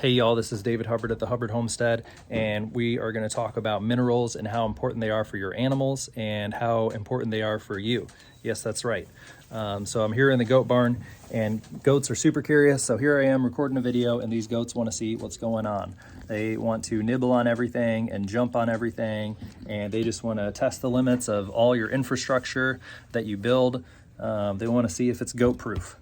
Hey y'all, this is David Hubbard at the Hubbard Homestead, and we are going to talk about minerals and how important they are for your animals and how important they are for you. Yes, that's right. So I'm here in the goat barn, and goats are super curious. So here I am recording a video, and these goats want to see what's going on. They want to nibble on everything and jump on everything, and they just want to test the limits of all your infrastructure that you build. They want to see if it's goat proof.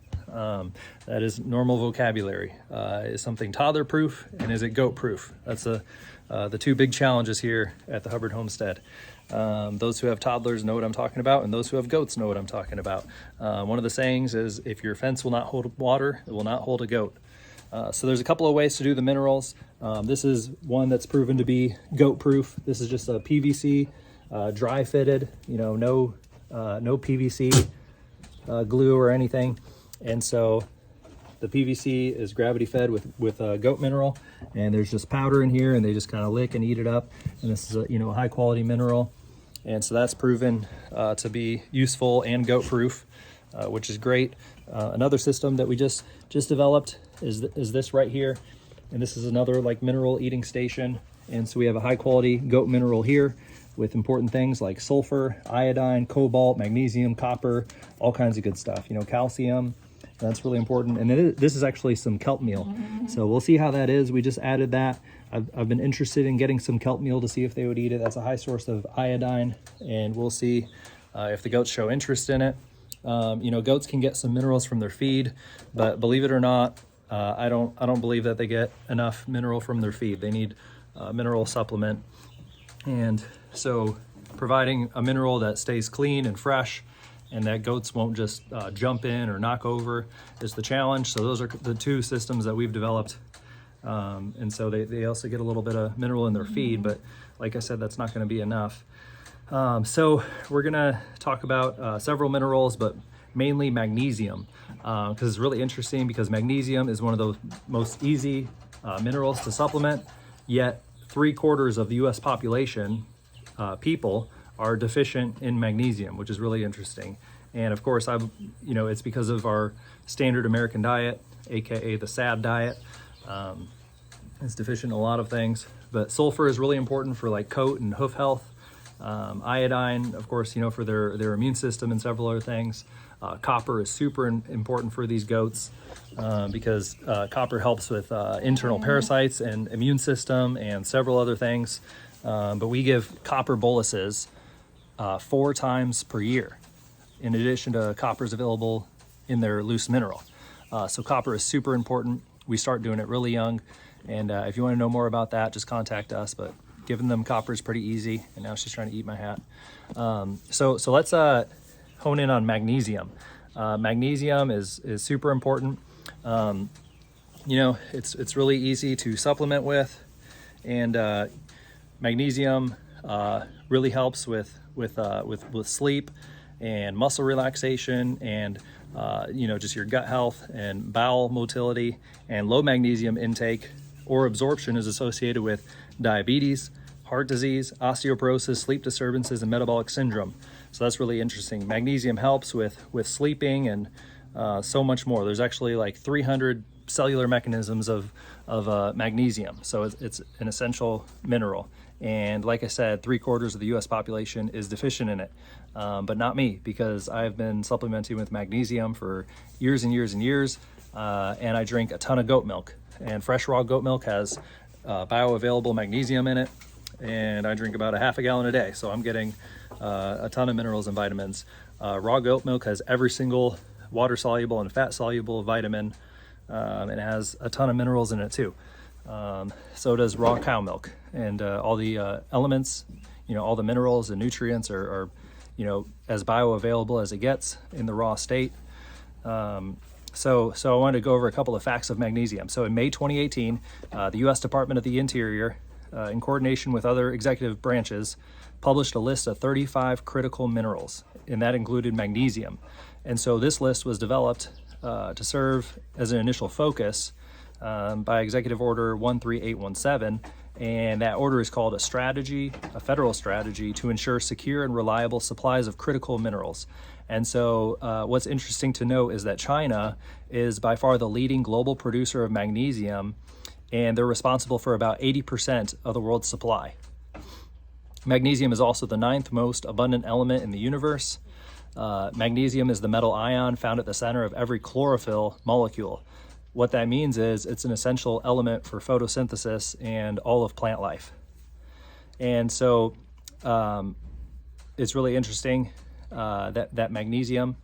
That is normal vocabulary. Is something toddler proof, and is it goat proof? That's the two big challenges here at the Hubbard Homestead. Those who have toddlers know what I'm talking about, and those who have goats know what I'm talking about. One of the sayings is, if your fence will not hold water, it will not hold a goat. So there's a couple of ways to do the minerals. This is one that's proven to be goat proof. This is just a PVC, dry fitted, no PVC glue or anything. And so the PVC is gravity fed with goat mineral, and there's just powder in here, and they just kind of lick and eat it up. And this is a high quality mineral, and so that's proven to be useful and goat proof, which is great. Another system that we just developed is this right here, and this is another like mineral eating station. And so we have a high quality goat mineral here with important things like sulfur, iodine, cobalt, magnesium, copper, all kinds of good stuff. Calcium. That's really important. And this is actually some kelp meal. So we'll see how that is. We just added that. I've been interested in getting some kelp meal to see if they would eat it. That's a high source of iodine, and we'll see if the goats show interest in it. Goats can get some minerals from their feed, but believe it or not, I don't believe that they get enough mineral from their feed. They need a mineral supplement. And so providing a mineral that stays clean and fresh and that goats won't just jump in or knock over is the challenge. So those are the two systems that we've developed. And so they also get a little bit of mineral in their feed, but like I said, that's not going to be enough. So we're going to talk about several minerals, but mainly magnesium, because it's really interesting, because magnesium is one of the most easy minerals to supplement, yet 3/4 of the US population, people, are deficient in magnesium, which is really interesting. And of course, it's because of our standard American diet, AKA the SAD diet. It's deficient in a lot of things, but sulfur is really important for like coat and hoof health. Iodine, of course, for their immune system and several other things. Copper is super important for these goats, because copper helps with internal parasites and immune system and several other things. But we give copper boluses 4 times per year, in addition to copper's available in their loose mineral. So copper is super important. We start doing it really young, and if you want to know more about that, just contact us. But giving them copper is pretty easy. And now she's trying to eat my hat. So let's hone in on magnesium. Magnesium is super important. It's really easy to supplement with, and magnesium really helps with sleep and muscle relaxation, and just your gut health and bowel motility. And low magnesium intake or absorption is associated with diabetes, heart disease, osteoporosis, sleep disturbances, and metabolic syndrome. So that's really interesting. Magnesium helps with sleeping and so much more. There's actually like 300 cellular mechanisms of magnesium. So it's an essential mineral. And like I said, 3/4 of the US population is deficient in it, but not me, because I've been supplementing with magnesium for years and years and years, and I drink a ton of goat milk. And fresh raw goat milk has bioavailable magnesium in it, and I drink about a half a gallon a day, so I'm getting a ton of minerals and vitamins. Raw goat milk has every single water-soluble and fat-soluble vitamin, and it has a ton of minerals in it too. So does raw cow milk, and all the elements, all the minerals and nutrients are as bioavailable as it gets in the raw state. So I wanted to go over a couple of facts of magnesium. So in May 2018, the U.S. Department of the Interior, in coordination with other executive branches, published a list of 35 critical minerals, and that included magnesium. And so this list was developed to serve as an initial focus by Executive Order 13817, and that order is called a federal strategy to ensure secure and reliable supplies of critical minerals. And so what's interesting to note is that China is by far the leading global producer of magnesium, and they're responsible for about 80% of the world's supply. Magnesium is also the 9th most abundant element in the universe. Magnesium is the metal ion found at the center of every chlorophyll molecule. What that means is it's an essential element for photosynthesis and all of plant life. And so it's really interesting that magnesium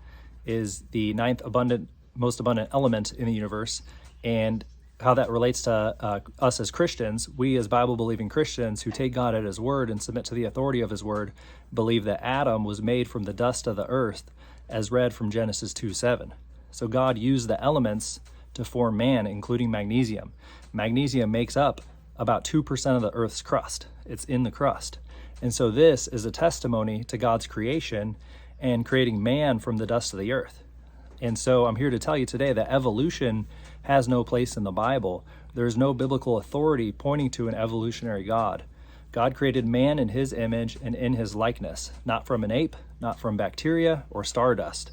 is the 9th most abundant element in the universe, and how that relates to us as Christians. We as Bible-believing Christians who take God at his word and submit to the authority of his word believe that Adam was made from the dust of the earth, as read from Genesis 2:7. So God used the elements to form man, including magnesium. Magnesium makes up about 2% of the earth's crust. It's in the crust. And so this is a testimony to God's creation and creating man from the dust of the earth. And so I'm here to tell you today that evolution has no place in the Bible. There's no biblical authority pointing to an evolutionary God. God created man in his image and in his likeness, not from an ape, not from bacteria or stardust.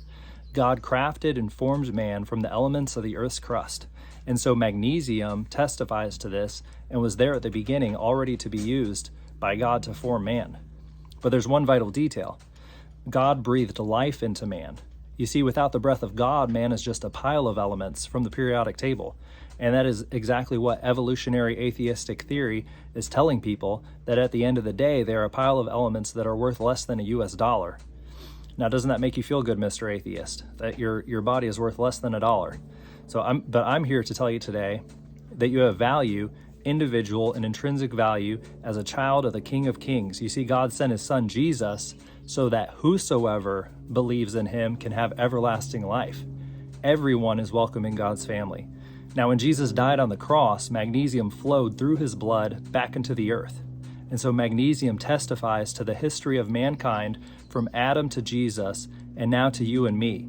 God crafted and formed man from the elements of the earth's crust. And so magnesium testifies to this and was there at the beginning, already to be used by God to form man. But there's one vital detail. God breathed life into man. You see, without the breath of God, man is just a pile of elements from the periodic table. And that is exactly what evolutionary atheistic theory is telling people, that at the end of the day, they're a pile of elements that are worth less than a US dollar. Now, doesn't that make you feel good, Mr. Atheist, that your body is worth less than a dollar? But I'm here to tell you today that you have value, individual and intrinsic value, as a child of the King of Kings. You see, God sent his son Jesus so that whosoever believes in him can have everlasting life. Everyone is welcome in God's family. Now, when Jesus died on the cross, magnesium flowed through his blood back into the earth. And so magnesium testifies to the history of mankind from Adam to Jesus and now to you and me.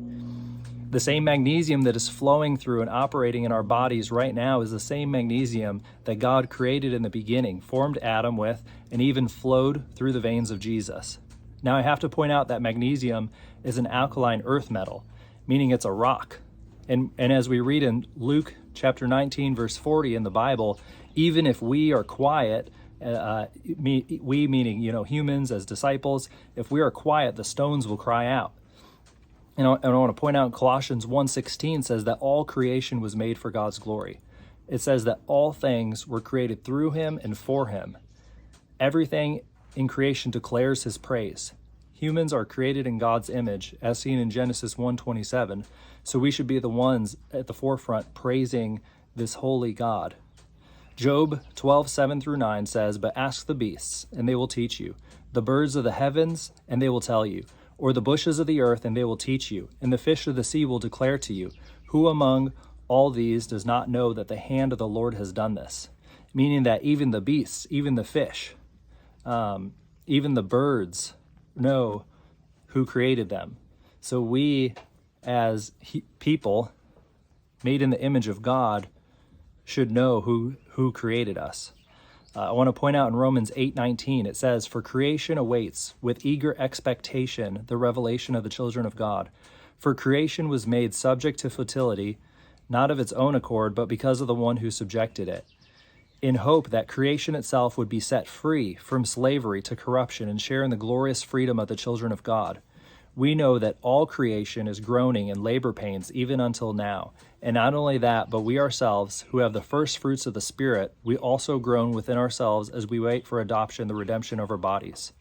The same magnesium that is flowing through and operating in our bodies right now is the same magnesium that God created in the beginning, formed Adam with, and even flowed through the veins of Jesus. Now, I have to point out that magnesium is an alkaline earth metal, meaning it's a rock. And as we read in Luke chapter 19, verse 40 in the Bible, even if we are quiet, we meaning, humans as disciples, if we are quiet, the stones will cry out. And I want to point out Colossians 1:16 says that all creation was made for God's glory. It says that all things were created through him and for him. Everything in creation declares his praise. Humans are created in God's image, as seen in Genesis 1:27, so we should be the ones at the forefront praising this holy God. Job 12:7-9 says, "But ask the beasts, and they will teach you, the birds of the heavens, and they will tell you, or the bushes of the earth, and they will teach you, and the fish of the sea will declare to you. Who among all these does not know that the hand of the Lord has done this?" Meaning that even the beasts, even the fish, even the birds know who created them. So we, as people made in the image of God, should know who created us. I want to point out in Romans 8:19, it says, "For creation awaits with eager expectation the revelation of the children of God. For creation was made subject to futility, not of its own accord, but because of the one who subjected it, in hope that creation itself would be set free from slavery to corruption and share in the glorious freedom of the children of God. We know that all creation is groaning in labor pains even until now. And not only that, but we ourselves, who have the first fruits of the Spirit, we also groan within ourselves as we wait for adoption, the redemption of our bodies."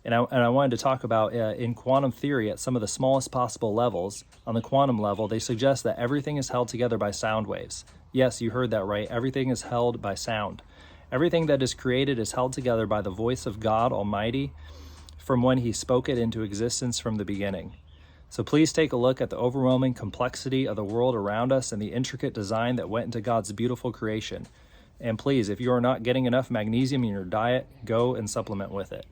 And I wanted to talk about in quantum theory, at some of the smallest possible levels, on the quantum level, they suggest that everything is held together by sound waves. Yes, you heard that right. Everything is held by sound. Everything that is created is held together by the voice of God Almighty from when he spoke it into existence from the beginning. So please take a look at the overwhelming complexity of the world around us and the intricate design that went into God's beautiful creation. And please, if you are not getting enough magnesium in your diet, go and supplement with it.